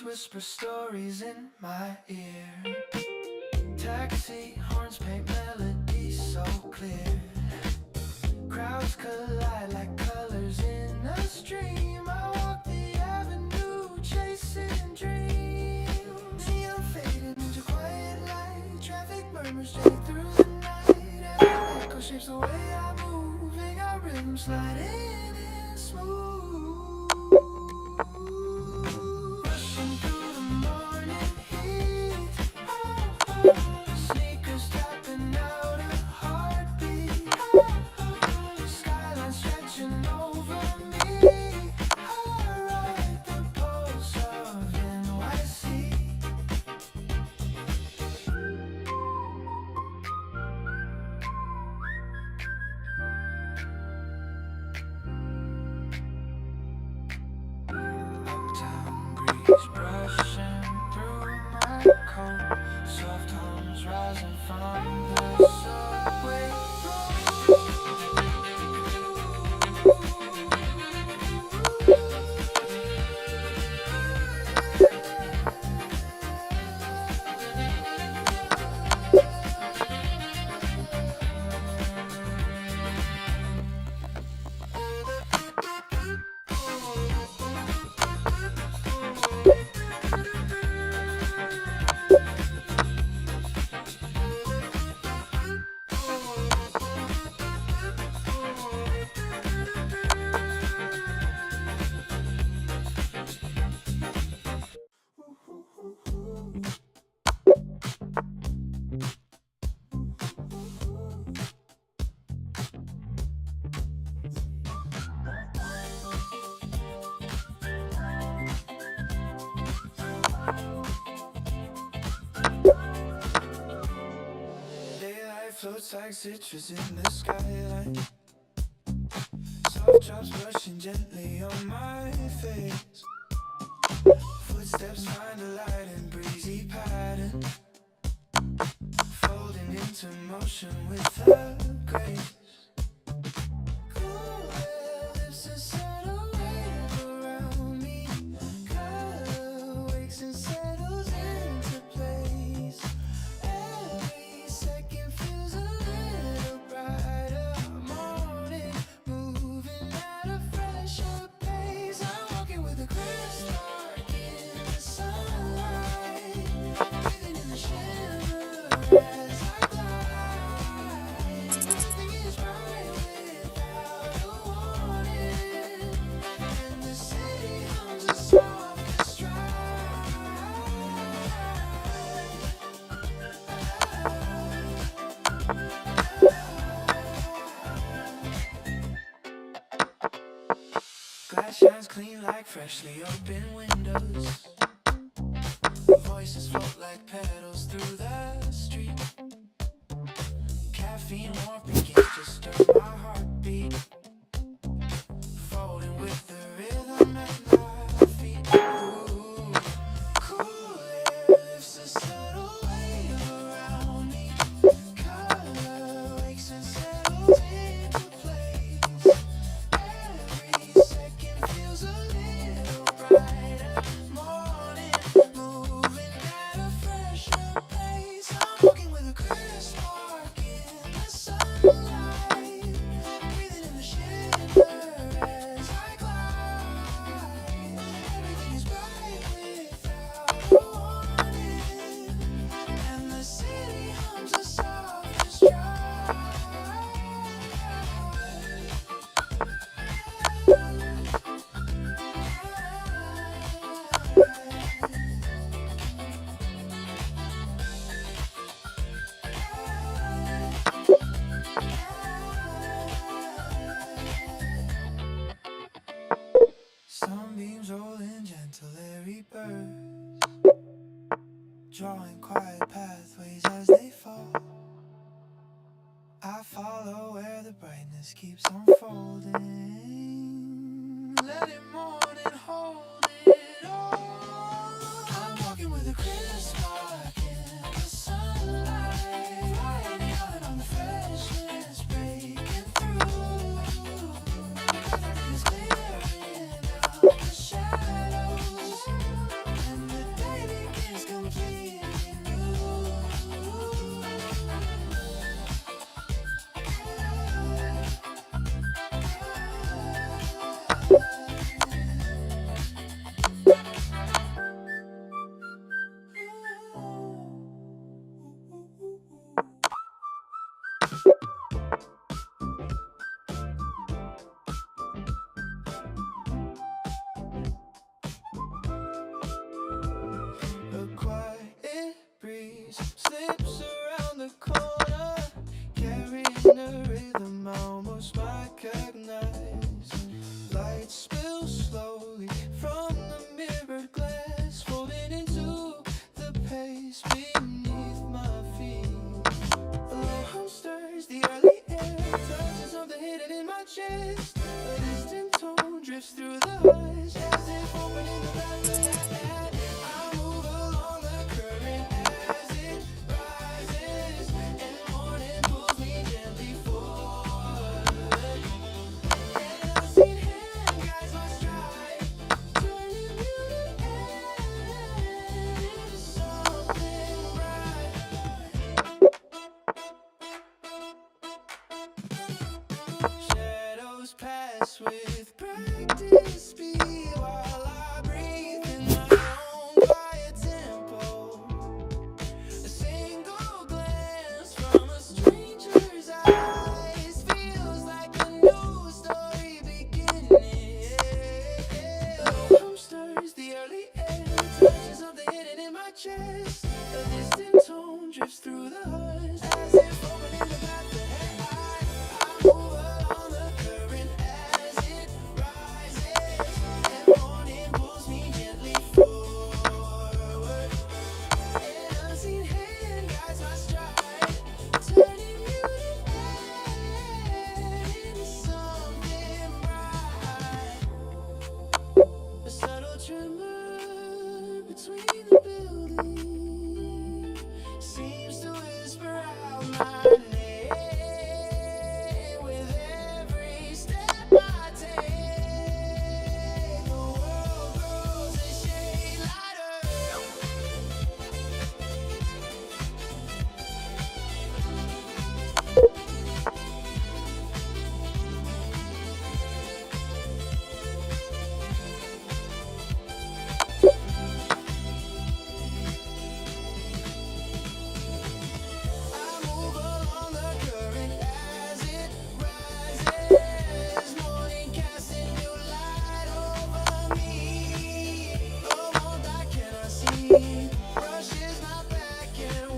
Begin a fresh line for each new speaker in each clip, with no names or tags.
Lights whisper stories in my ear. Taxi horns paint melodies so clear. Crowds collide like colors in a stream. I walk the avenue chasing dreams. Neon faded into quiet light. Traffic murmurs straight through the night. Every echo shapes the way I move. They got rhythm sliding in smooth. Rushing through the morning heat. Sneakers tapping out a heartbeat. Skyline stretching over me. I ride the pulse of NYC. Uptown breeze brushing through my coat. Soft hums rising from the subway. Daylight floats like citrus in the skyline. Soft drops brushing gently on my face. Footsteps find a light in breezy pattern, folding into motion with a grace. Cool lips and subtle wave around me. Color wakes and settles into place. Every second feels a little brighter. Morning, moving at a fresher pace. I'm walking with a crisp spark in the sunlight, breathing in the shimmer as I glide. Everything is right without a warning, and the city hums a soft stride. Glass shines clean like freshly opened windows. Voices float like petals through the street. Caffeine warmth begins to stir my heartbeat, folding with the rhythm at my feet. Ooh, cool air lifts a subtle wave around me. Color wakes and settles into place. Every second feels a little brighter. Morning, moving at a fresher pace. I'm walking with a crisp spark in the sunlight, breathing in the shimmer as I glide. Everything is bright without a warning, and the city hums a soft stride. Sunbeams rolling gentle airy bursts, drawing quiet pathways as they fall. I follow where the brightness keeps unfolding. Let it morning hold it all. I'm walking with a crisp spark in the sunlight, riding out on the freshness breaking through. Everything is clearing out the shadows, and my chest. A distant tone drifts through the hush, as if opening the back of the hat. I move along the current as it rises, and morning pulls me gently forward. An unseen hand guides my stride, turning beauty into something bright. Shadows pass with practice speed while I breathe in my own quiet tempo. A single glance from a stranger's eyes feels like a new story beginning. The hum stirs the early air, touches something hidden in my chest. A distant tone drifts through the hush, as if opening the path ahead. I move along the current as it rises, and morning pulls me gently forward. An unseen hand guides my stride, turning beauty into something bright. A subtle tremor between the buildings seems to whisper out my name with every step I take. The world grows a shade lighter. I move along the current as it rises, morning casting new light over me. A world I cannot see brushes my back and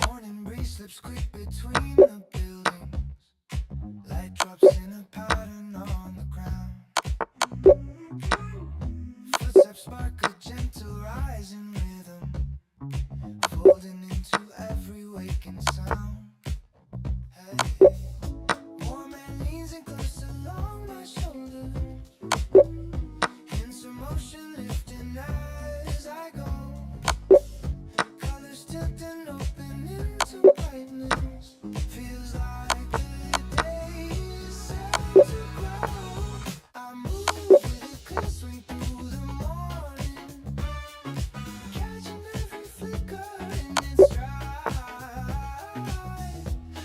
morning breeze slips quick between the buildings. Light drops in a pattern on the ground. Footsteps spark a gentle rising rhythm, folding into every waking sound. Hey, warm and leans in close along my shoulder. Hints of motion lifting as I go. Colors tilting open into brightness. Feels like the day is set to grow. I move with a clear swing through the morning, catching every flicker in its stride.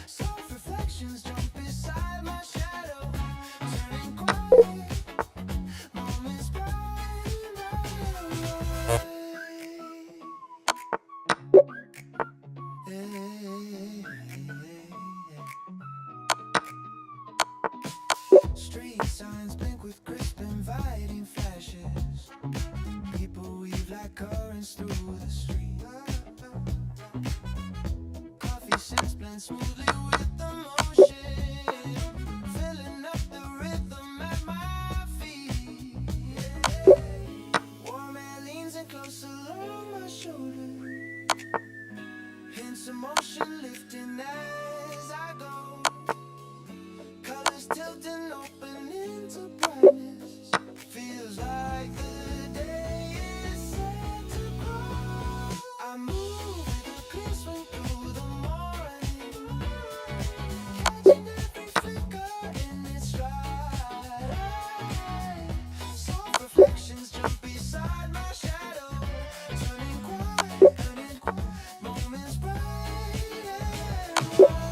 Soft reflections jump beside my shadow, turning quiet moments bright and bright. Street signs blink with crisp, inviting flashes. People weave like currents through the street. Coffee scents blend smoothly with the motion, filling up the rhythm at my feet. Warm air leans in close along my shoulder. Hints of motion lifting as I go. Colors tilting open into brightness. Feels like the day is set to grow. I move with a clear swing through the morning, catching every flicker in its stride. Soft reflections jump beside my shadow, turning quiet moments bright and bright.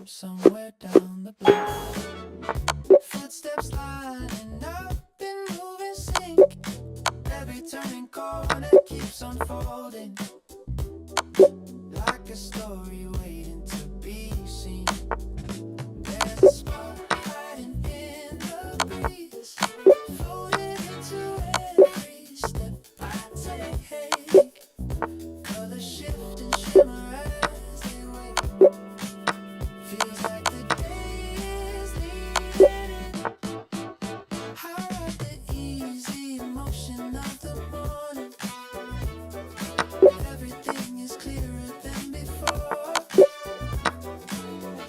stop somewhere down the block. Footsteps lining up in moving sync. Every turning corner keeps unfolding, like a story waiting to be seen. There's a spark hiding in the breeze, floating into every step I take. Colors shift and shimmer as they wake. Feels like the day is leading in. I ride the easy motion of the morning. Everything is clearer than before.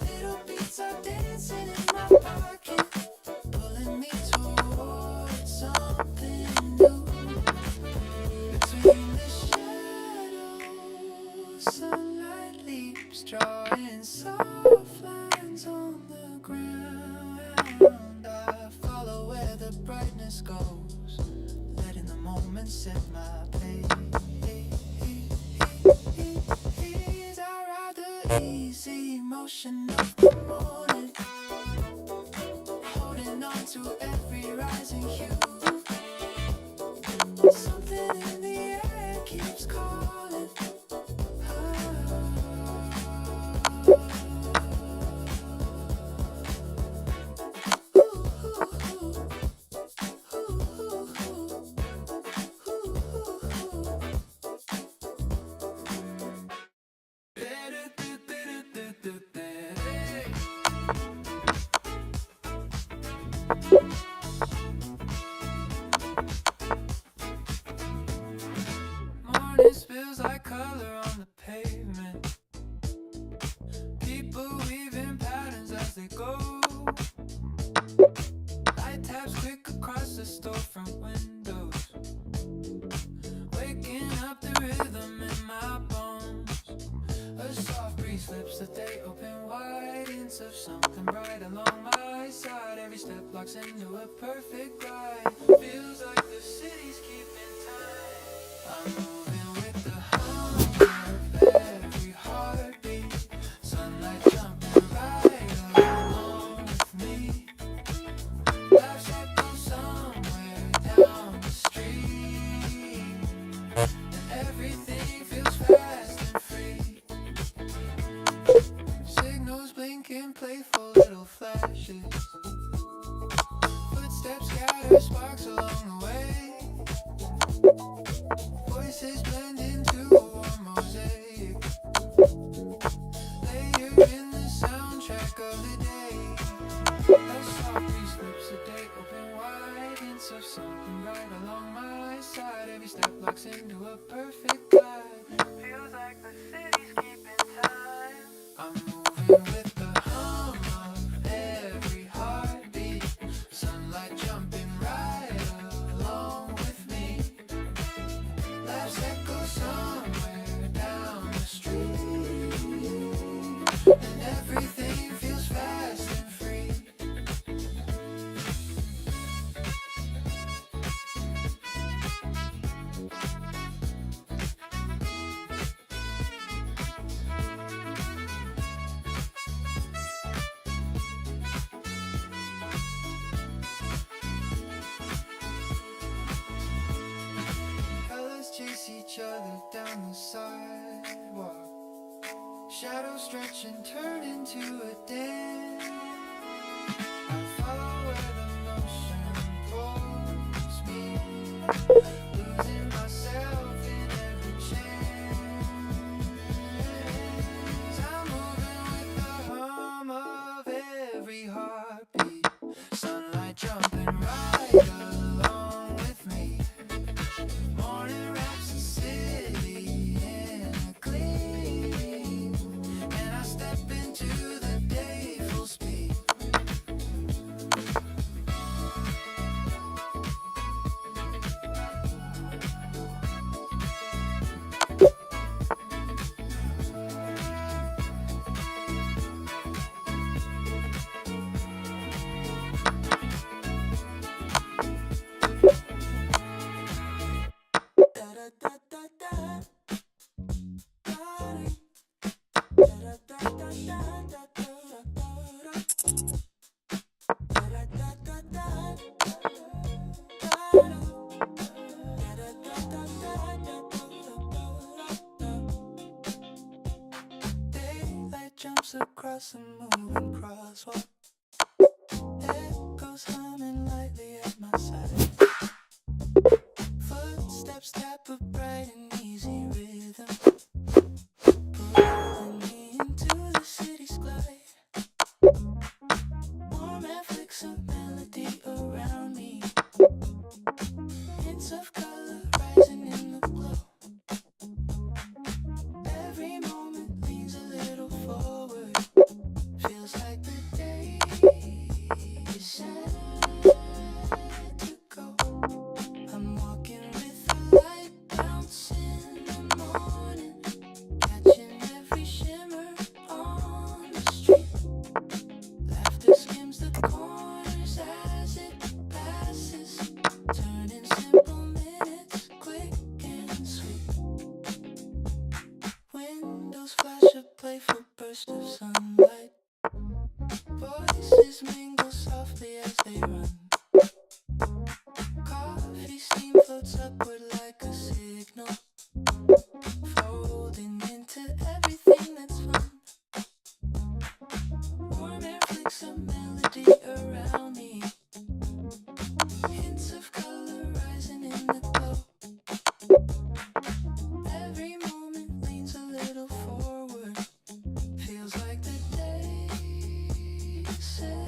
Little beats are dancing in my pocket, pulling me towards something new. Between the shadows, sunlight leaps, drawing soft lines on the ground. I follow where the brightness goes, letting the moment set my pace. I ride the easy motion of the morning, holding on to every rising hue. Something in the air keeps calling. Morning spills like color on the pavement. People weaving patterns as they go. Light taps quick across the storefront windows, waking up the rhythm in my bones. A soft breeze slips the day open wide, hints of something bright along my side. Every step locks into a perfect glide. Feels like the city's keeping time. I'm moving with the hum of every heartbeat. Sunlight jumping right along with me. Life echoes somewhere down the street, and everything feels fast and free. Signals blinking, playful little flashes. Footsteps scatter sparks along the way. Voices blend into a warm mosaic, layered in the soundtrack of the day. A soft breeze slips the day open wide, hints of something bright along my side. Every step locks into a perfect glide. Feels like the city's keeping time. I'm moving with the hum of every heartbeat. Sunlight jumping right along with me. Life's echo somewhere down the street, and everything feels fast and free. Colors chase each other down the sidewalk. Shadows stretch and turn into a dance. I follow where the motion pulls me, losing myself in every chance. I'm moving with the hum of every heartbeat. Sunlight jumping right along with me. Morning wraps the city in a gleam, and I step into the day full speed. moves across a moving crosswalk. Echoes humming lightly at my side. Footsteps tap a bright and easy rhythm, pulling me into the city's glide. Warm air flicks a melody around me. Hints of color rising in the glow. Every moment leans a little forward. Feels like the day is set to go. I'm walking with the light bounce in the morning, catching every shimmer on the street. Laughter skims the corners as it passes, turning simple minutes quick and sweet. Windows flash a playful burst of sunlight. Voices mingle softly as they run. Coffee steam floats upward like a signal, folding into everything that's fun. Warm air flicks a melody around me. Hints of color rising in the glow. Every moment leans a little forward. Feels like the day is set.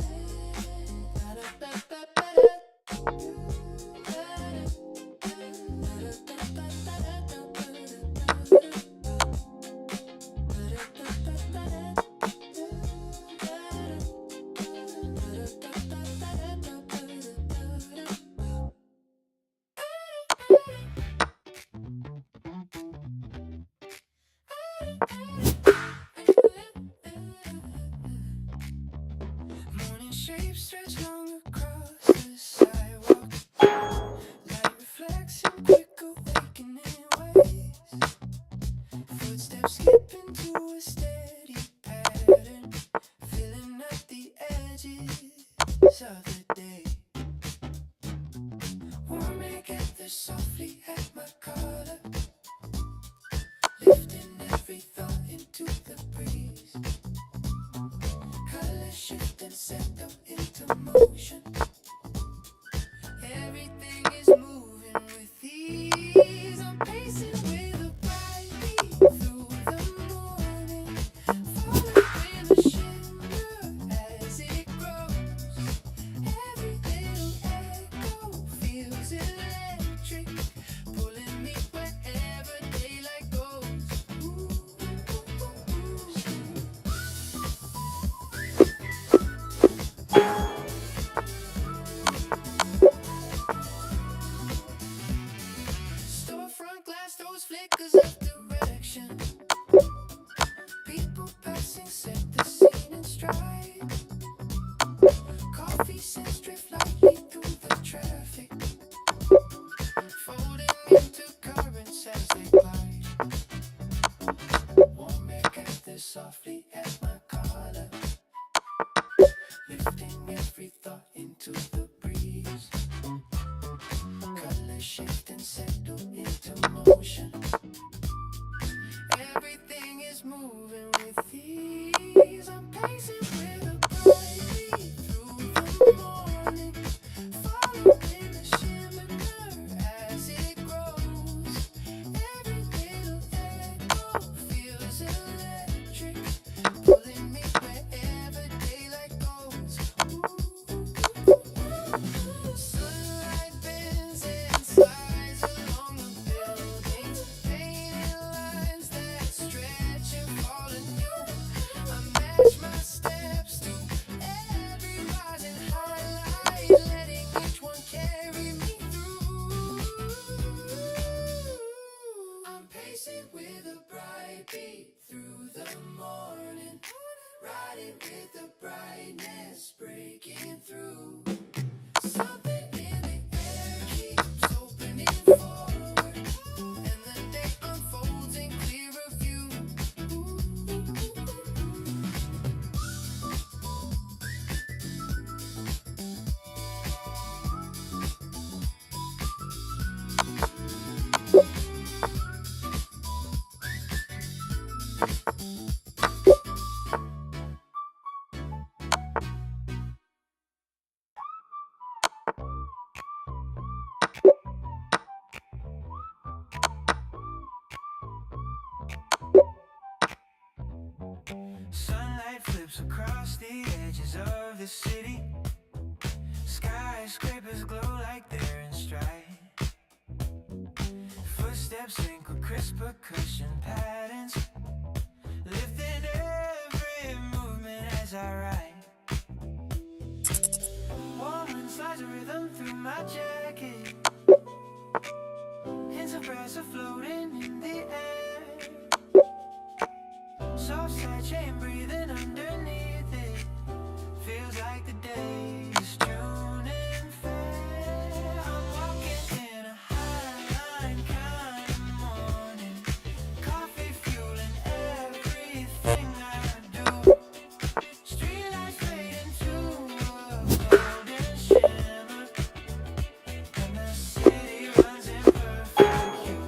Morning shapes stretch long across the sidewalk. Light reflects in quick awakening ways. Footsteps skip into a steady pattern, filling up the edges of the day. Warm air gathers softly at my collar, lifting every thought into the breeze. Colors shift and settle into motion. Everything is moving with ease. I'm pacing with a bright beat through the morning, following the shimmer as it grows. Every little echo feels electric, pulling me wherever daylight goes. Ooh, ooh, ooh, ooh. Storefront glass, those flickers of direction. People passing set the scene in stride. Coffee scents drift lightly through the traffic, folding into currents as they glide. Warm air gathers softly at my collar, lifting every thought into the breeze. Colors shift and settle into motion. Everything is moving with ease. I'm pacing with a bright beat through the morning, following the shimmer as it grows. Every little echo feels electric, pulling me wherever daylight goes. Sunlight bends and slides along the buildings, painting lines that stretch and fall anew. I match my steps to every rising highlight, letting each one carry me through. I'm pacing with a bright beat through the morning, riding with the brightness breaking through. Something in the air keeps opening forward, and the day unfolds in clearer view. loops across the edges of the city. Skyscrapers glow like they're in stride. Footsteps sync with crisp percussion patterns, lifting every movement as I ride. Warm wind slides a rhythm through my jacket. Hints of brass are floating in the air. Soft side chain breathing underneath it. Feels like the day is June and fair. I'm walking in a highline kind of morning. Coffee fueling everything I do. Streetlights fade into a golden shimmer, and the city runs in perfect hue.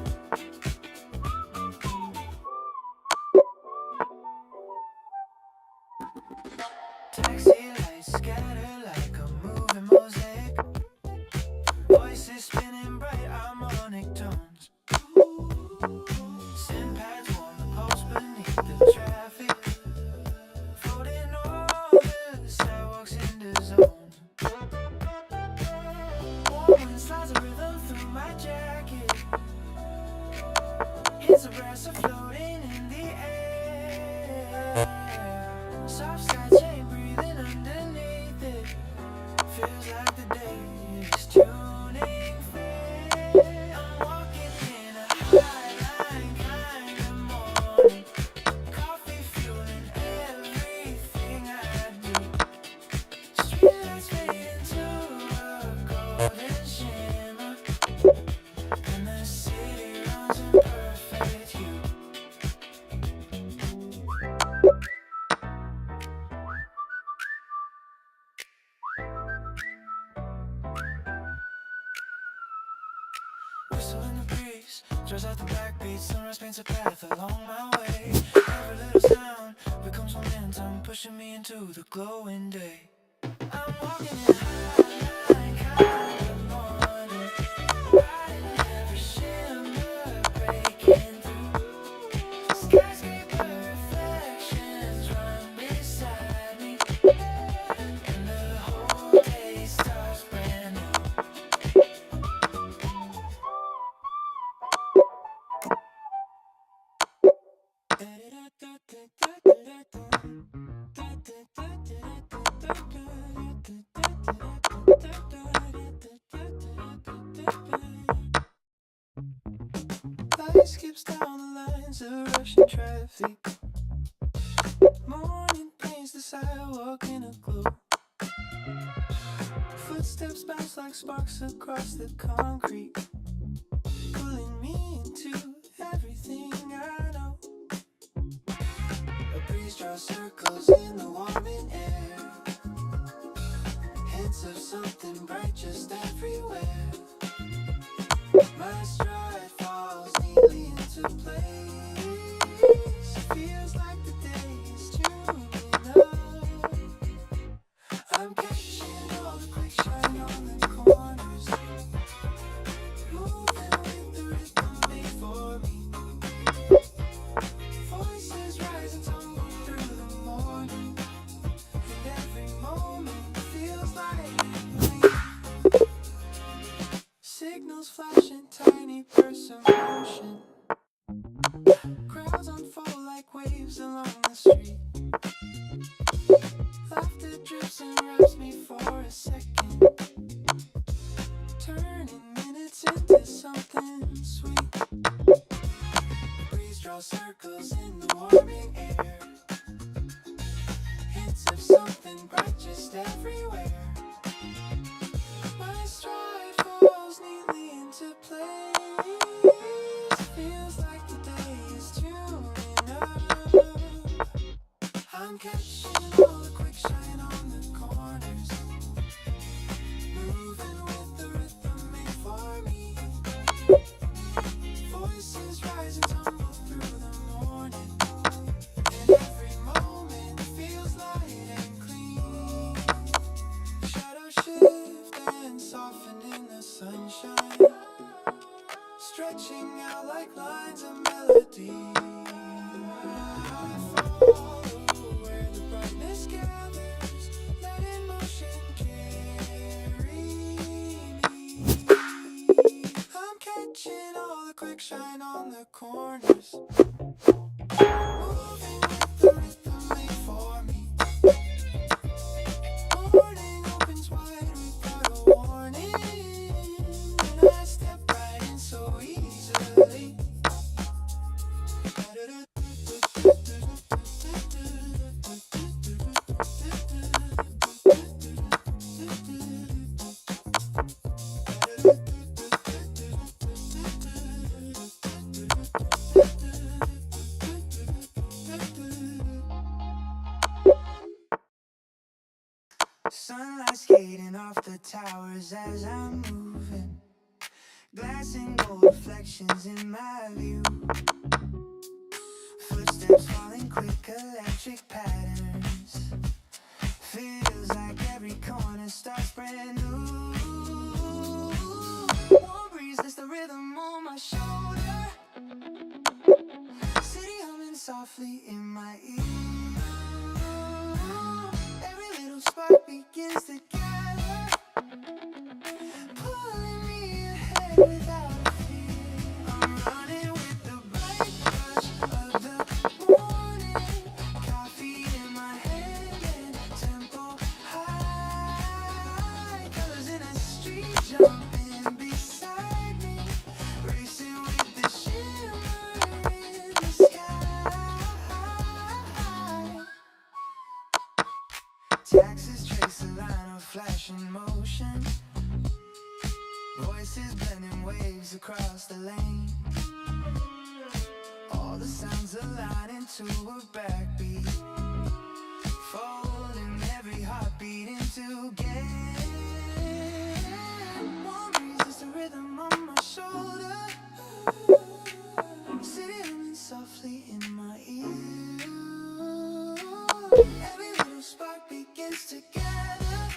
Taxi lights scatter like a moving mosaic. Voices spinning bright harmonic tones. Send pads warm the pulse beneath the traffic. Floating over the sidewalks into zone. Warm wind slides a rhythm through my jacket. Hints of brass are floating in the air. Soft sky chain breathing underneath it. Feels like the day is tuning fair. I'm walking in a highline kind of morning. Coffee fueling everything I do. Streetlights fade into a golden shimmer, and the city runs in perfect hue. Whistle in the breeze, draws out the backbeat. Sunrise paints a path along my way. Every little sound becomes momentum, pushing me into the glowing day. I'm walking in highline kind of morning, riding every shimmer, breaking through. Skyscraper reflections run beside me, and the whole day starts brand new. Light skips down the lines of rushing traffic. Morning paints the sidewalk in a glow. Footsteps bounce like sparks across the concrete, pulling me into everything I know. A breeze draws circles in the warming air. Hints of something bright just everywhere. My stride falls neatly into place. Feels like the day is tuning up. I'm catching all the quick shine on the corners, moving with the rhythm made for me. Voices rise and tumble through the morning, and every moment feels like a dream. Signals flashing, tiny bursts of motion. Crowds unfold like waves along the street. Laughter drips and wraps me for a second, turning minutes into something sweet. Breeze draws circles in the warming air. Hints of something bright just everywhere. My stride falls neatly into place. Feels like the day is tuning up. I'm catching all the quick shine on the corners, moving with the rhythm made for me. Voices rise and tumble through the morning, and every moment feels light and clean. Shadows shift and soften in the sunshine, stretching out like lines of melody. I follow where the darkness gathers, letting motion carry me. I'm catching all the quick shine on the corners, moving with the rhythm made for me. Morning opens wide without a warning, and I step right in so easily. Sunlight skating off the towers as I'm moving, glass and gold reflections in my view. Footsteps falling quick, electric patterns. Feels like every corner starts brand new. Warm breeze lifts the rhythm on my shoulder. City humming softly in my ear. Every little spark begins to gather, pulling me ahead without a fear. I'm running with the bright rush of the morning, coffee in my hand and tempo high. Colors in the street jumping beside me, racing with the shimmer in the sky. Taxis trace a line of flashing motion, voices blending waves across the lane. All the sounds align into a backbeat, folding every heartbeat into gain. Warm breeze is the rhythm on my shoulder, city humming softly in my ear. Every little spark begins to gather,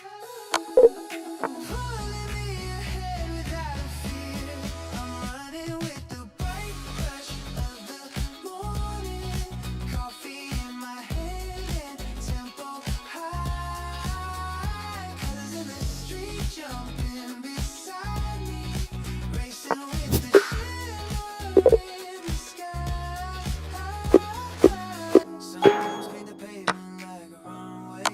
pulling me ahead without a fear. I'm running with the bright rush of the morning, coffee in my hand and tempo high. Colors in the street jumping beside me, racing with the shimmer in the sky. Sometimes paint the pavement like a runway,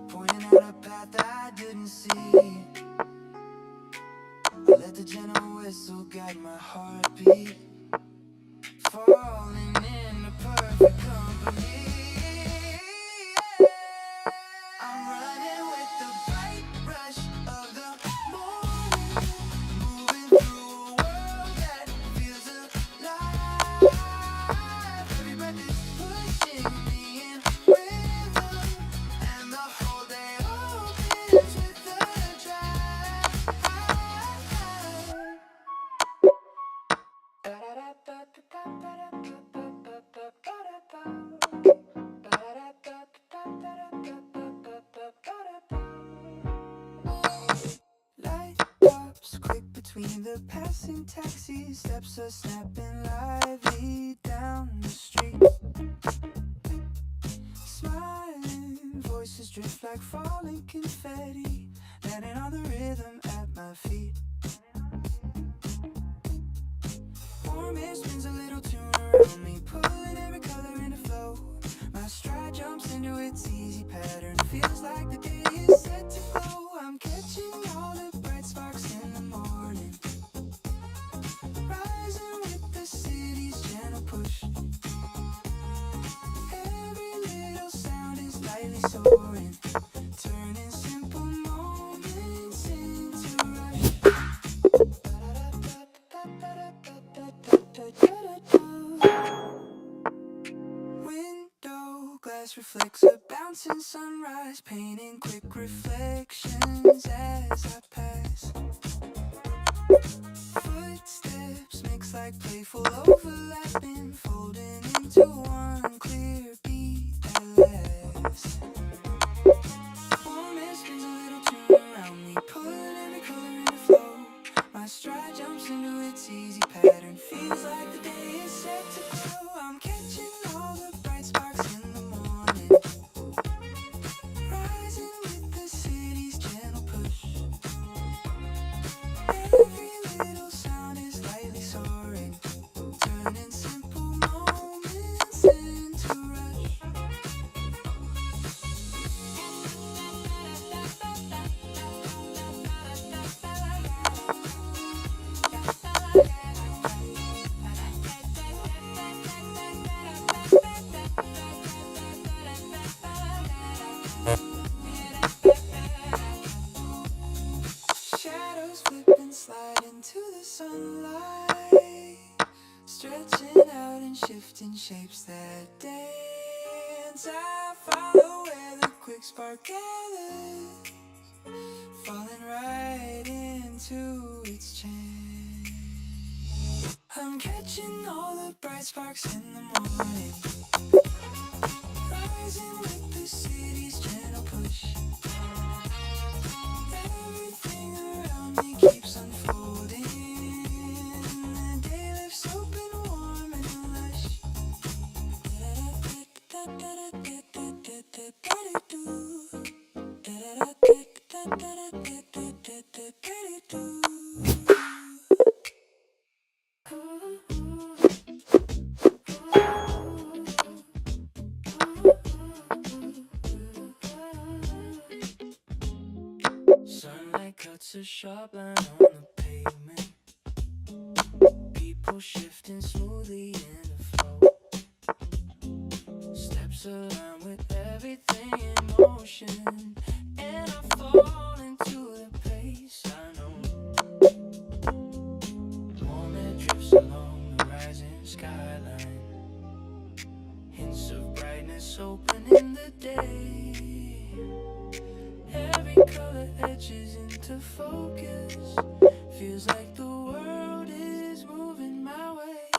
pointing out a path that I didn't see. I let the gentle whistle guide my heartbeat, falling into perfect company. I'm running with the bright rush of the morning, moving through a world that feels alive. Every breath is pushing me in rhythm, and the whole day opens with a drive. Light pops quick between the passing taxis, steps are snapping lively down the street. Smiling voices drift like falling confetti, landing on the rhythm at my feet. Warm air spins a little tune around me, pulling every color into flow. My stride jumps into its easy pattern, feels like the day is set to glow. I'm catching all the bright sparks in the morning, rising with the city's gentle push. Every little sound is lightly soaring, turning simple moments into rush. Window glass reflects a bouncing sunrise, painting quick reflections as I pass. Footsteps mix like playful overlapping, folding into one clear beat that lasts. Warm air spins a little tune around me, pulling every color into flow. My stride jumps into its easy pattern, feels like the day is set to glow. I'm catching all the bright sparks in the morning, stretching out and shifting shapes that dance. I follow where the quick spark gathers, falling right into its chance. I'm catching all the bright sparks in the morning, rising with the city's gentle push. Everything around me keeps unfolding. The day lifts open, warm and lush. Sunlight cuts a sharp line on the pavement. People shifting smoothly in the flow. Steps align with everything in motion, and I fall into the pace I know. Warm air drifts along the rising skyline, hints of brightness opening the day. Every color edges into focus, feels like the world is moving my way.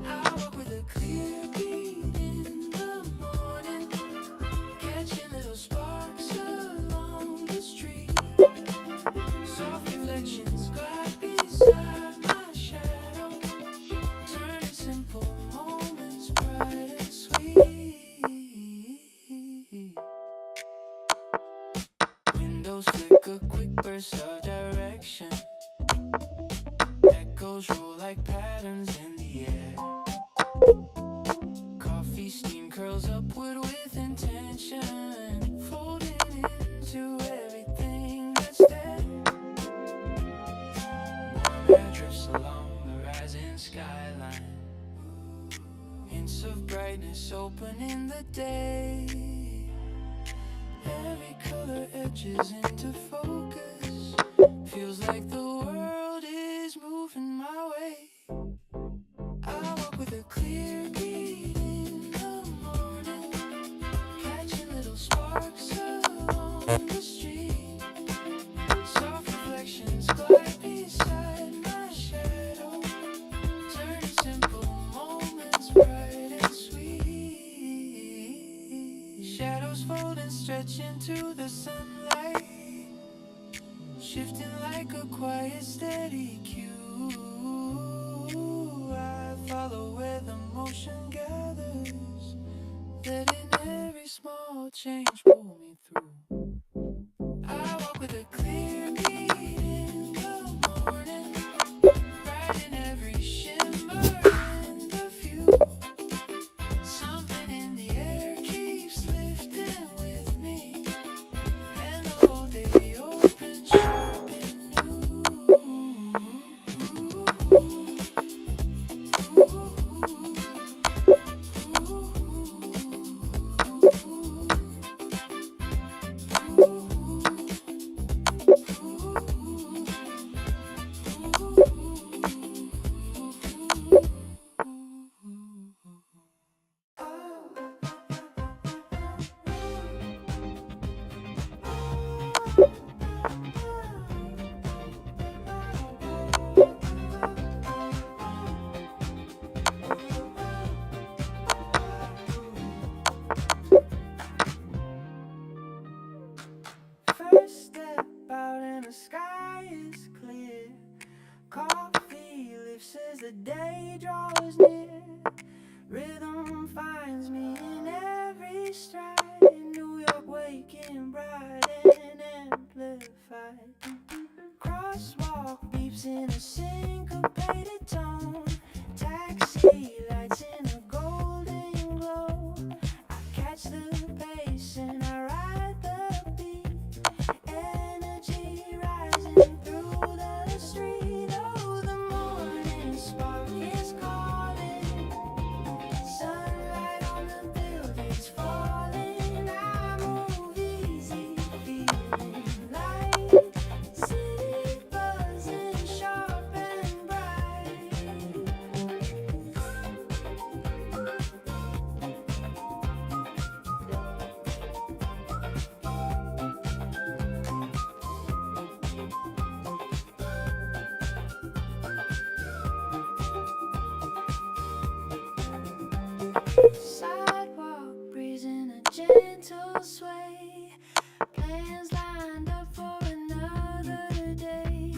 I walk with a clear beat in the morning, catching little sparks along the street. Soft reflections glide beside my shadow, turning simple moments bright and sweet. Windows flicker, quick bursts of direction. Echoes roll like patterns in the air. Coffee steam curls upward with intention, folding into everything that's there. Warm air drifts along the rising skyline, hints of brightness opening the day. Every color edges into focus, feels like the world is moving my way. I walk with a clear beat in the morning, catching little sparks along the street. Soft reflections glide beside my shadow, turning simple moments bright and sweet. Shadows fold and stretch into the sunlight, shifting like a quiet, steady cue. I follow where the motion gathers, letting every small change pull me through. I walk with a clear beat in the morning, riding every shimmer in the view. Something in the air keeps lifting with me, and the whole day opens sharp and new. First step out and the sky is clear. Coffee lifts as the day draws near. Rhythm finds me in every stride. New York waking bright and amplified. Crosswalk beeps in a syncopated tone. Taxi lights in a golden glow. I catch the pace and I ride the beat. Energy rising through the street. Oh, the morning spark is calling. Sunlight on the buildings falling. I move easy, feeling light. City buzzing sharp Sidewalk breeze in a gentle sway. Plans lined up for another day.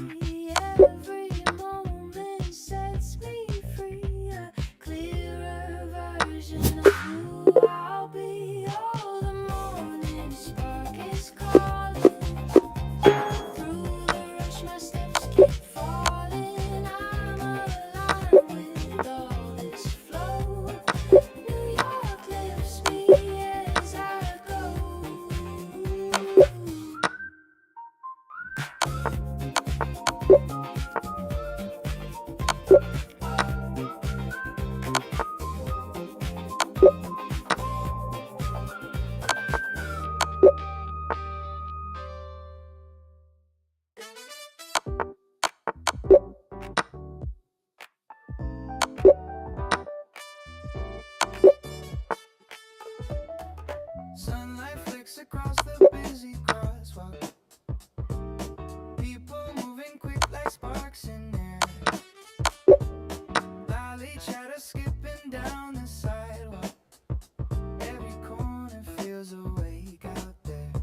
Every moment sets me free. A clearer version of who I'll be. Oh, the morning spark is calling. Through the rush, my steps keep falling. I'm aligned with all this flow. New York lifts me as I go. Sunlight flicks across the busy crosswalk. People moving quick like sparks in air. Lolly chatter skipping down the sidewalk. Every corner feels awake out there.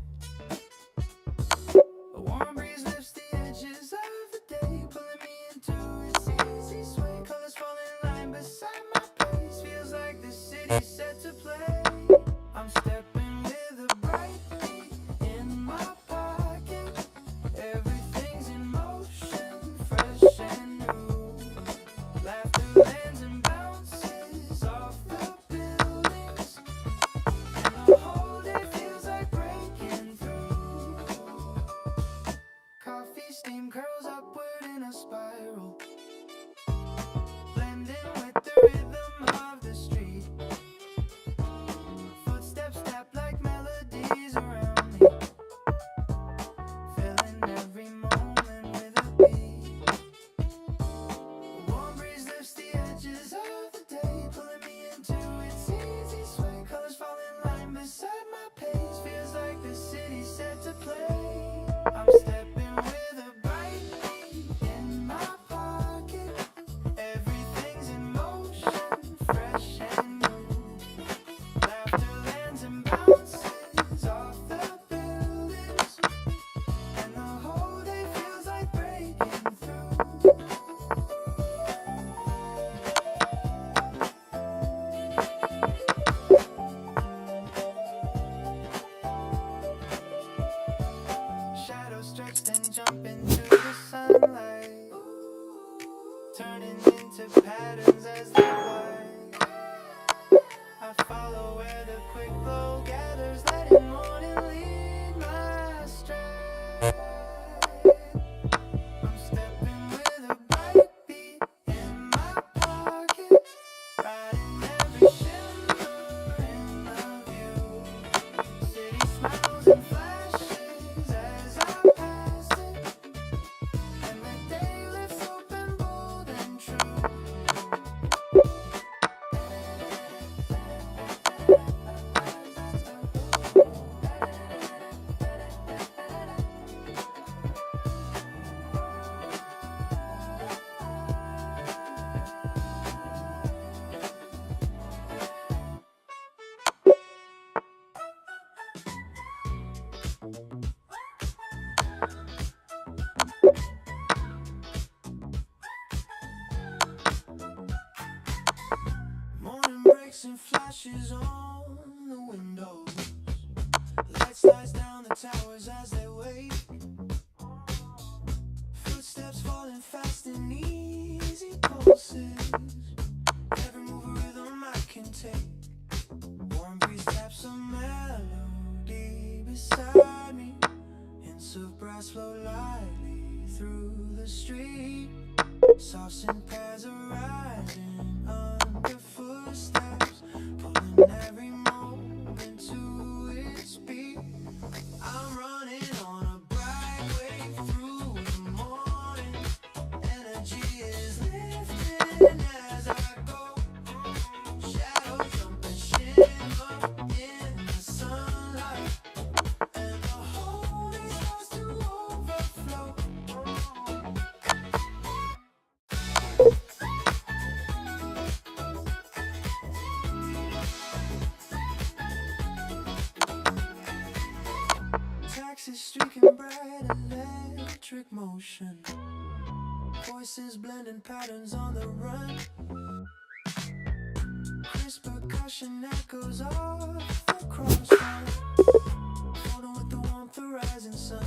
A warm breeze lifts the edges of the day, pulling me into its easy sway. Colors fall in line beside my pace. Feels like the city's set to play. I'm stepping with a bright beat in my pocket. Everything's in motion, fresh and new. Laughter lands and bounces off the buildings, and the whole day feels like breaking through. Coffee steam curls upward in a spiral, blending with the rhythm of the street. Footsteps tap like melodies around me, filling every moment with a beat. A warm breeze lifts the edges of the day, pulling me into its easy sway. Colors fall in line beside my pace. Feels like the city's set to play. I'm stepping with a bright beat in my pocket. Everything's in motion, fresh and new. Laughter lands and bounces off the buildings, and the whole day feels like breaking through. Shadows stretch then jump into the sunlight, turning into patterns as they glide. I follow where the quick glow gathers, letting morning lead my stride. I'm stepping with a bright beat in my pocket, riding every shimmer in the view. City smiles and flashes as I pass it, and the day lifts open, bold and true. Morning breaks and flashes on the windows. Light slides down the towers as they wait. Footsteps falling fast and easy pulses. Every move a rhythm I can take. Warm breeze taps a melody beside me. Hints of brass flow lightly through the street. Soft scent pairs are rising under footsteps, pulling every moment to its beat. I'm running on a bright wave through the morning. Energy is lifting as I go. Shadows jump and shimmer in the sunlight, and the whole day starts to overflow. sparking bright electric motion. Voices blending patterns on the run. Crisp percussion echoes off the crossroads. Floating with the warmth of rising sun.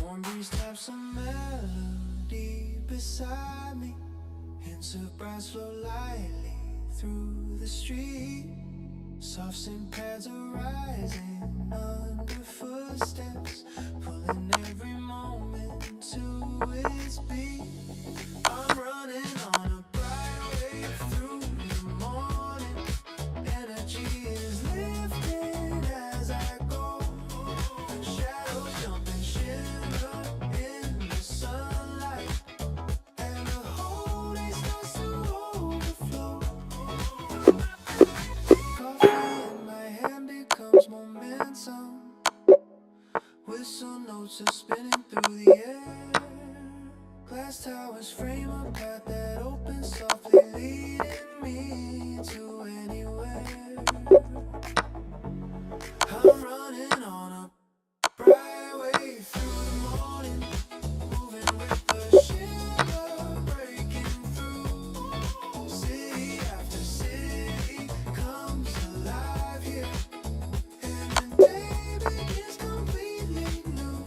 Warm breeze taps a melody beside me. Hints of brass flow lightly through the street. Soft sync pads are rising under footsteps, pulling every moment to its beat. I'm running on a bright wave through the morning. Energy is lifted as I go. Shadows jump and shimmer in the sunlight, and the whole day starts to overflow. Coffee in my hand becomes momentum. Whistle notes are spinning through the air. Glass towers frame a path that opens softly, leading me to anywhere. I'm running on a bright wave through the morning, moving with the shiver breaking through. City after city comes alive here, and the day begins completely new.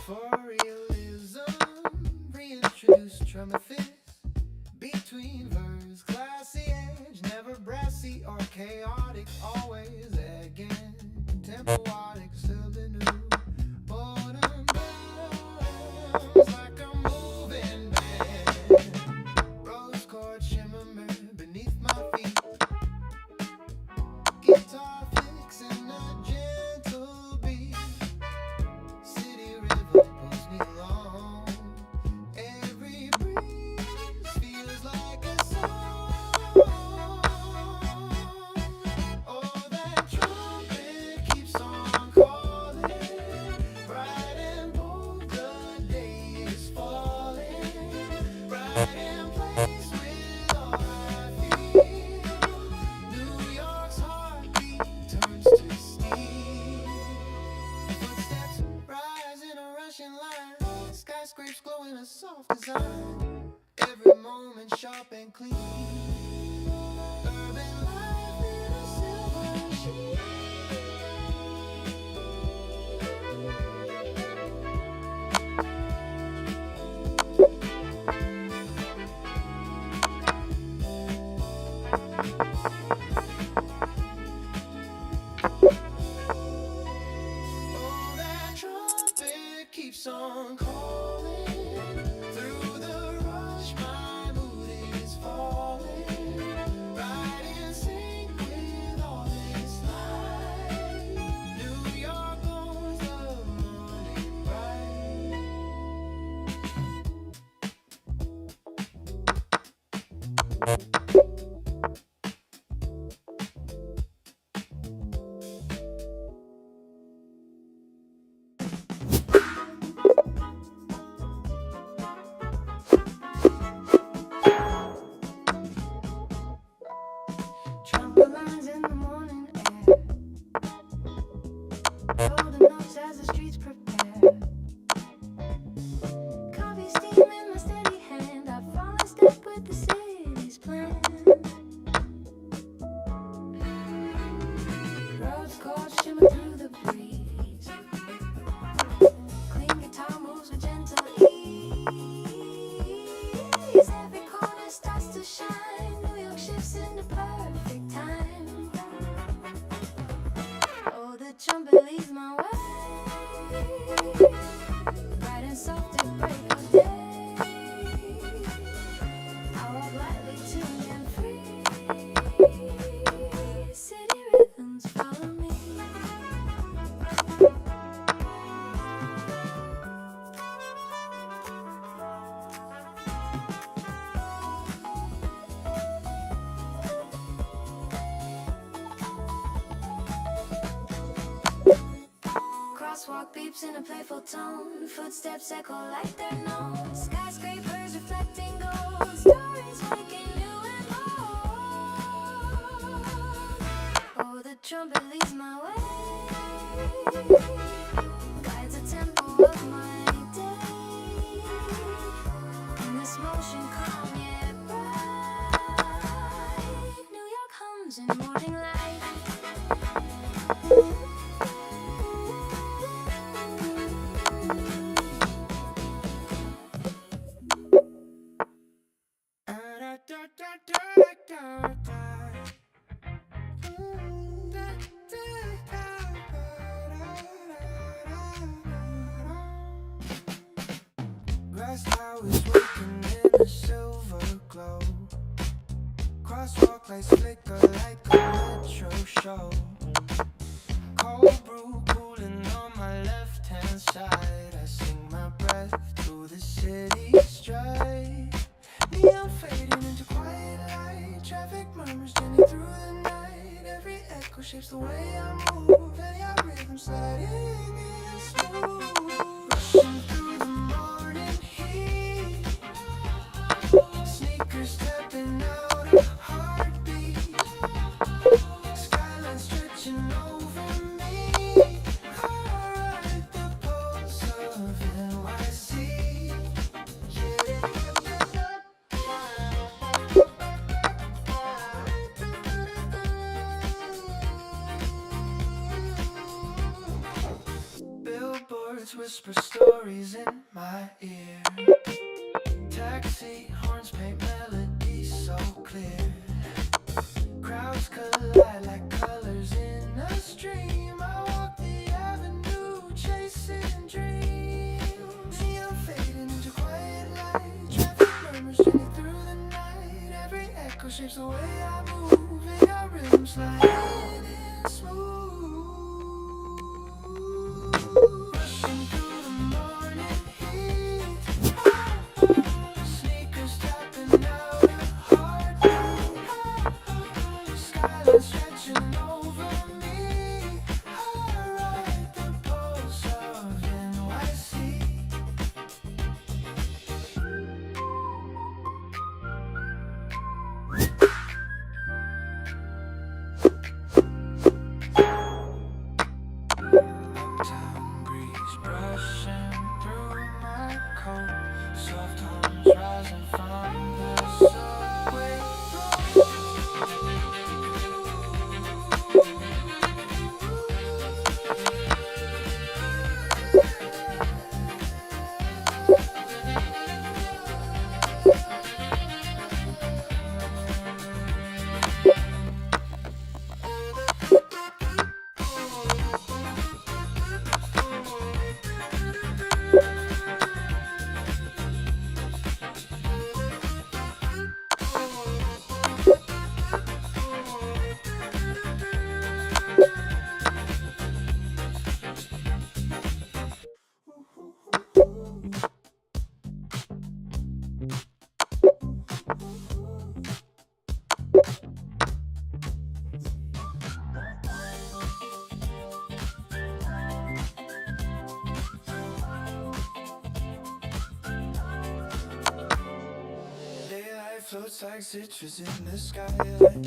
For realism, reintroduce drum fifth between verse, classy edge, never brassy or chaotic, always again. Tempoadic, still the new. Bottom bounds like a moving band. Rose chord shimmer beneath my feet. Guitar fixing a gentle beat. City rhythm pulls me along. Every breeze feels like a song. Oh, that trumpet keeps on calling. Bright and bold, the day is falling. Right in place with all I feel. New York's heartbeat turns to steel. Footsteps rise in a rushing line. Skyscrapers glow in a soft design. Every moment sharp and clean. Urban life in a silver sheen. Oh, that trumpet keeps on calling. Through the rush, my mood is falling. Right in sync with all this life. New York owns the morning bright. Trumpet lines in the morning air. Golden notes as the streets prepare. Coffee steam in my steady hand. I fall in step with the city's plan. Rose chords shimmer through the breeze. Clean guitar moves with gentle ease. Every corner starts to shine. New York shifts into perfect time. Oh, the trumpet leads my way. Bright and soft at break of day. I walk lightly, tuned and free. City rhythms follow me. sidewalk beeps in a playful tone. Footsteps echo like they're known. Skyscrapers reflecting gold. Stories waking new and old. Oh, the trumpet leads my way. Guides the tempo of my day. In this motion calm yet bright. New York hums in morning light. Glass towers waking in a silver glow. Crosswalk lights flicker like a metro show. Cold brew cooling on my left hand side. I sing my breath through the city stride. Neon fading into quiet light. Traffic murmurs journey through the night. Every echo shapes the way I move. And your rhythm sliding in smooth. Rushing through the morning heat. Sneakers stepping out of heartbeat. Skyline stretching over me. I ride the pulse of NYC. Billboards whisper stories in my ear. Taxi horns paint melodies so clear. Crowds collide like colors in a stream. I walk the avenue chasing dreams. Neon fading into quiet light. Traffic murmurs journey through the night. Every echo shapes the way I move. And your rhythm sliding in smooth. Rushing through the morning heat. Sneakers tapping out a heartbeat. Skyline stretching over me. I ride the pulse of NYC. Uptown breeze brushing through my coat. Soft hums rising from the subway Daylight floats like citrus in the skylight.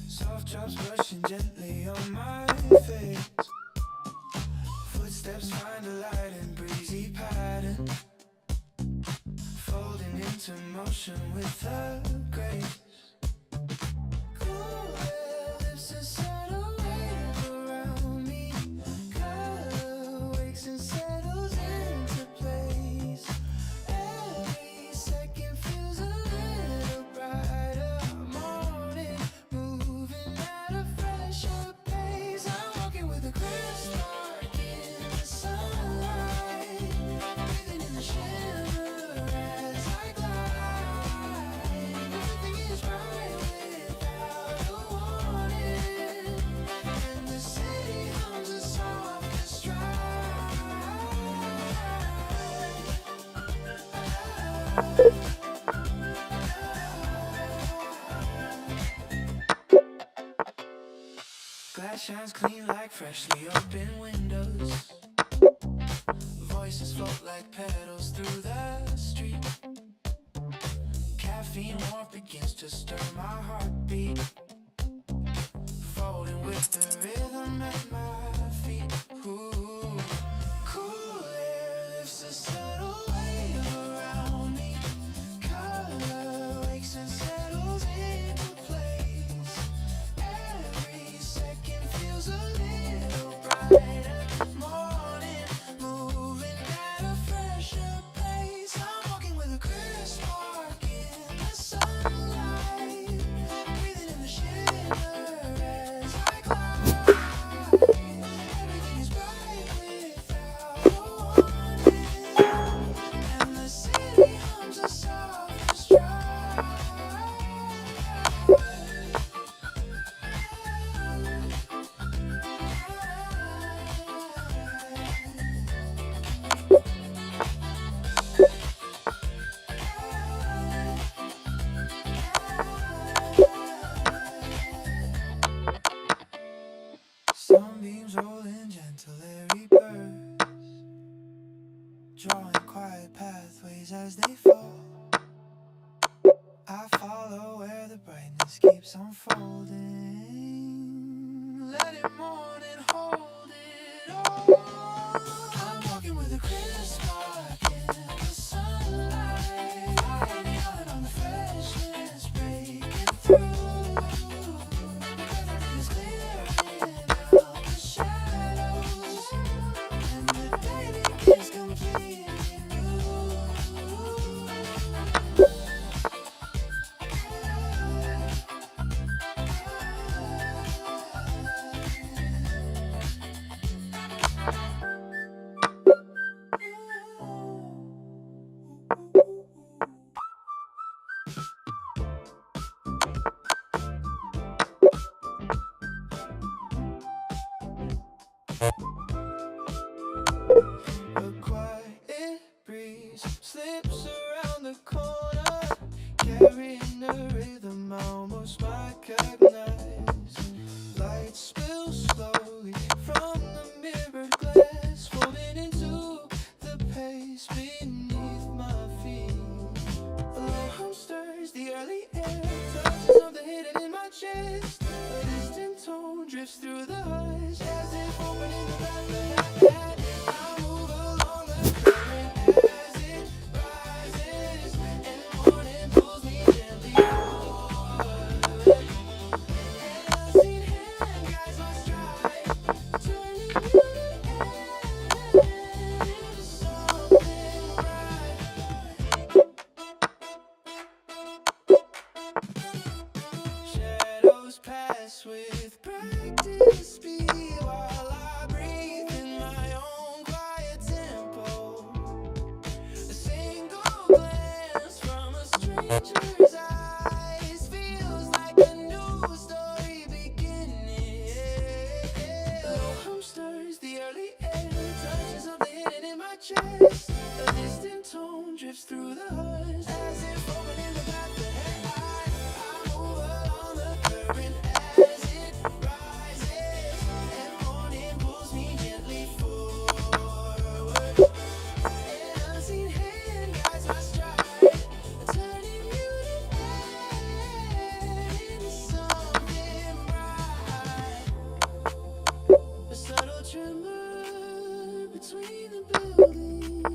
Soft drops brushing gently on my face. Footsteps find a light and breezy pattern. Folding into motion with a grace. Cool lips and subtle wave around me. Color wakes and settles into place. Every second feels a little brighter. Morning, moving at a fresher pace. I'm walking with a clear spark in the sunlight. Breathing in the shimmer as I glide. Everything is right without a warning. And the city hums a soft stride. Glass shines clean like freshly opened windows. Voices float like petals through the street. Caffeine warmth begins to stir my heartbeat. Folding with the rhythm at my feet. Ooh, cool air lifts a subtle weight around me. Color wakes and settles into place. Every second feels a little brighter. Morning, moving at a fresher pace. I'm walking with a crisp spark in the sunlight. Breathing in the shimmer as I glide. Everything is bright without a warning. And the city hums a soft stride. Sunbeams roll in gentle airy bursts, drawing quiet pathways as they fall. I follow where the brightness keeps unfolding. Let it mourn and hold it all. I'm walking with a crisp spark in the sunlight. Finding on the freshness breaking through. Everything is clearing out the shadows, and the day begins completely new. A quiet breeze slips around the corner, carrying a rhythm I almost recognize. Light spills slowly from the mirrored glass, folding into the pace beneath my feet. A low hum stirs the early air, touches something hidden in my chest. A distant tone drifts through the hush, as if opening the back of the head. I move along the current as it rises, and morning pulls me gently forward. An unseen hand guides my stride, turning beauty into something bright. Shadows pass with practice speed while I breathe in my own quiet tempo. A single glance from a stranger's eyes feels like a new story beginning. Low hum stirs the early air, touches of the hidden in my chest. A distant tone drifts through the hush, as if opening the path ahead. I move along the current as it rises, and morning pulls me gently forward. An unseen hand guides my stride, turning beauty into something bright. A subtle tremor between the buildings,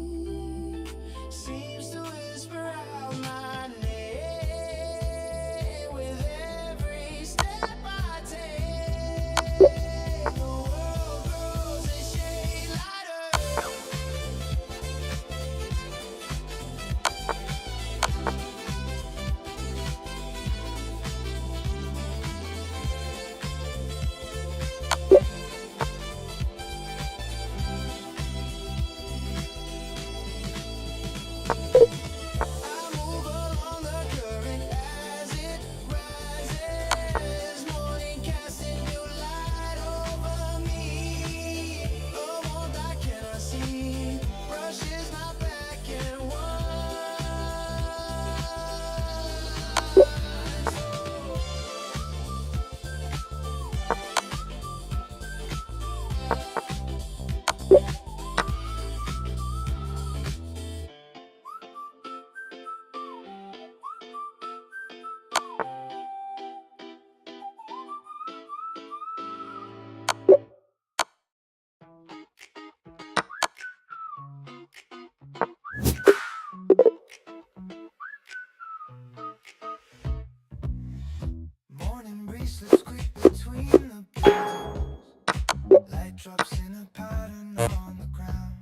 Raindrops in a pattern on the ground.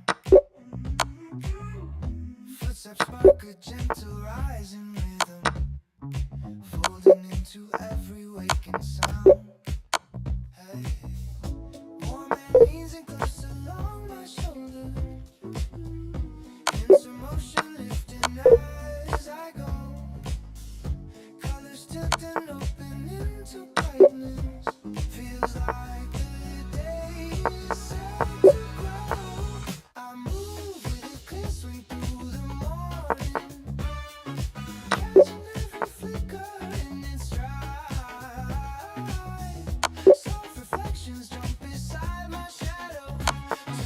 Footsteps spark a gentle rising rhythm, folding into every waking sound. Hey, warm and easy close along my shoulder, into motion lifting as I go. Colors tilt and open into brightness. Feels like the day is set to grow. I move with a clear swing through the morning, catching every flicker in its stride. Soft reflections jump beside my shadow,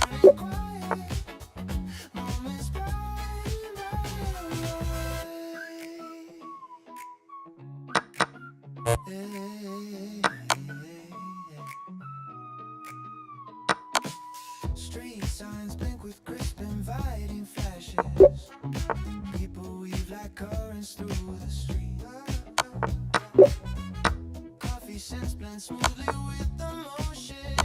turning quiet moments bright and street signs blink with crisp, inviting flashes. People weave like currents through the street. Coffee scents blend smoothly with the motion,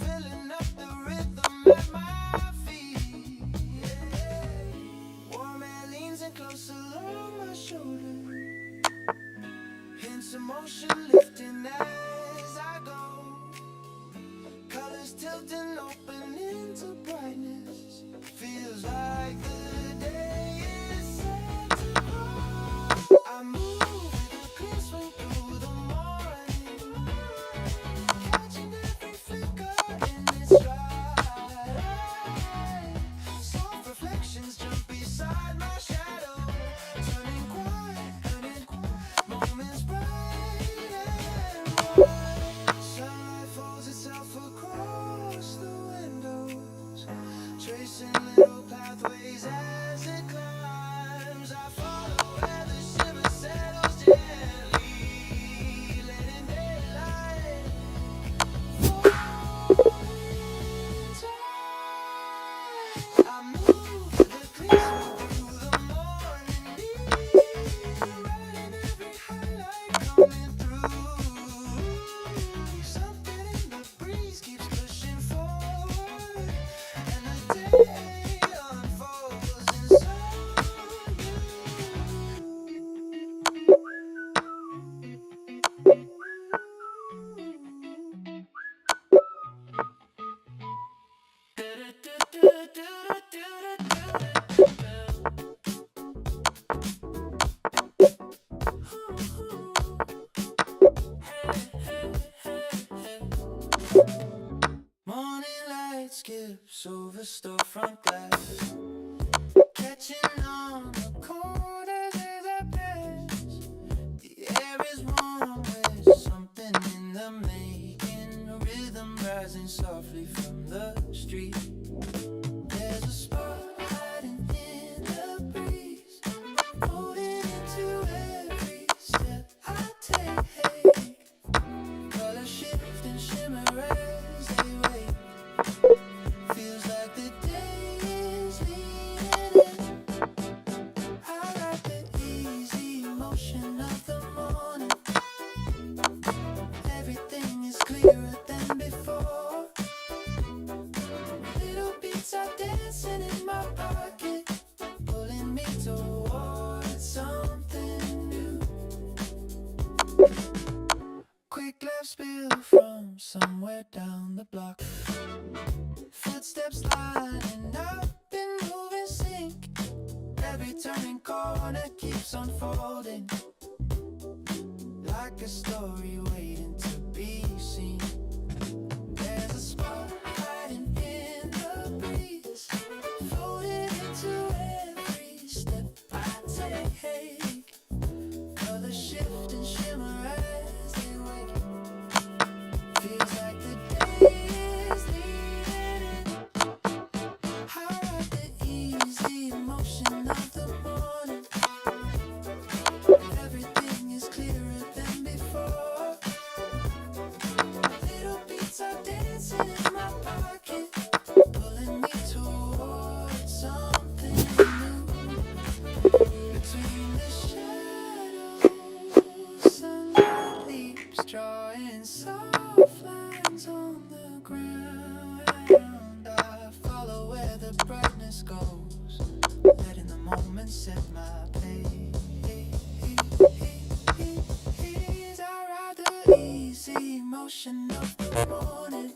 filling up the rhythm at my feet. Warm air leans in close along my shoulder, hints of motion lifting as I go. Colors tilt and open into brightness. Feels like the day is set to grow. I move with a clear swing through the morning, catching every flicker in its stride. Soft reflections jump beside my shadow, turning quiet moments bright and wide. Sunlight folds itself across the windows, tracing little pathways as it climbs. I follow where the shimmer settles gently, letting daylight fall inside. I move with a clear swing through the morning, riding every highlight coming through. Something in the breeze keeps pushing forward, and the day unfolds inside you. Morning light skips over storefront glass, catching on the corners as I pass. The air is warm with something in the making, a rhythm rising softly from the street. There's a spark hiding in the breeze, folding into every step I take. Colors shift and shimmer as they wake. Feels like the day is leading in. I like the easy motion of the morning. Everything is clearer than before. Little beats are dancing in my pocket, pulling me towards something new. Quick laugh spill from somewhere down the block. Footsteps lining up in moving sync. Every turning corner keeps unfolding, like a story waiting to be seen. There's a spark hiding in the breeze, folded into every step I take. Colors shift and shimmer as they wake. Feels like the day is leading in. I ride the easy motion of the morning. Everything is clearer than before. Little beats are dancing in my pocket, pulling me towards something new. Between the shadows, sunlight leaps, drawing soft lines on the ground. I follow where the brightness goes, letting the moment set my pace. I ride the easy motion of the morning,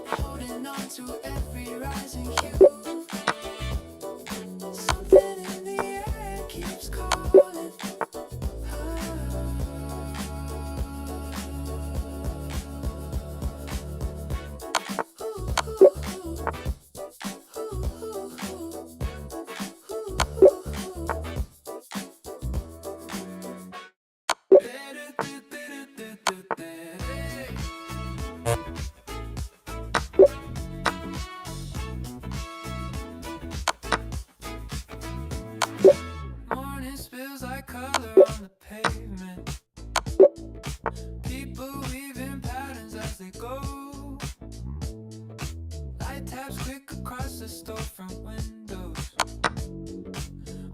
holding on to every rising hue. Something in the air keeps calling. Morning spills like color on the pavement. People weaving patterns as they go. Light taps quick across the storefront windows,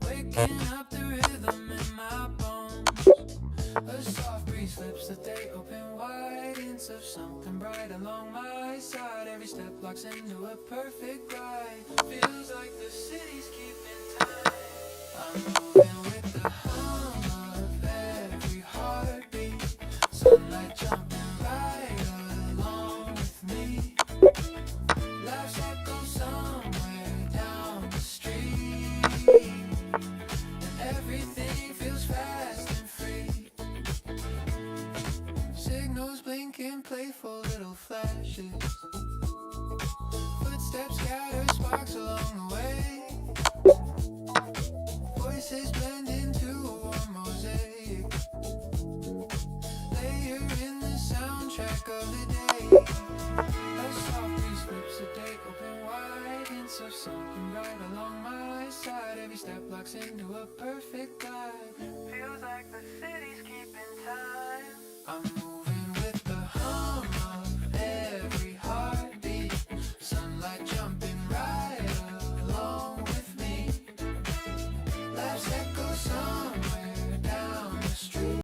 waking up the rhythm in my bones. A soft breeze flips the day open wide, hints of something bright along my side. Every step locks into a perfect ride. Feels like the city's keeping time. I'm moving with the hum of every heartbeat. Sunlight jumping right along with me. Laughs echo somewhere down the street, and everything feels fast and free. Signals blinking, playful little flashes. Footsteps scatter sparks along the way. Voices blend into a warm mosaic, layering the soundtrack of the day. A soft breeze flips the day open wide, hints of something bright along my side. Every step locks into a perfect vibe. Feels like the city's keeping time. I'm moving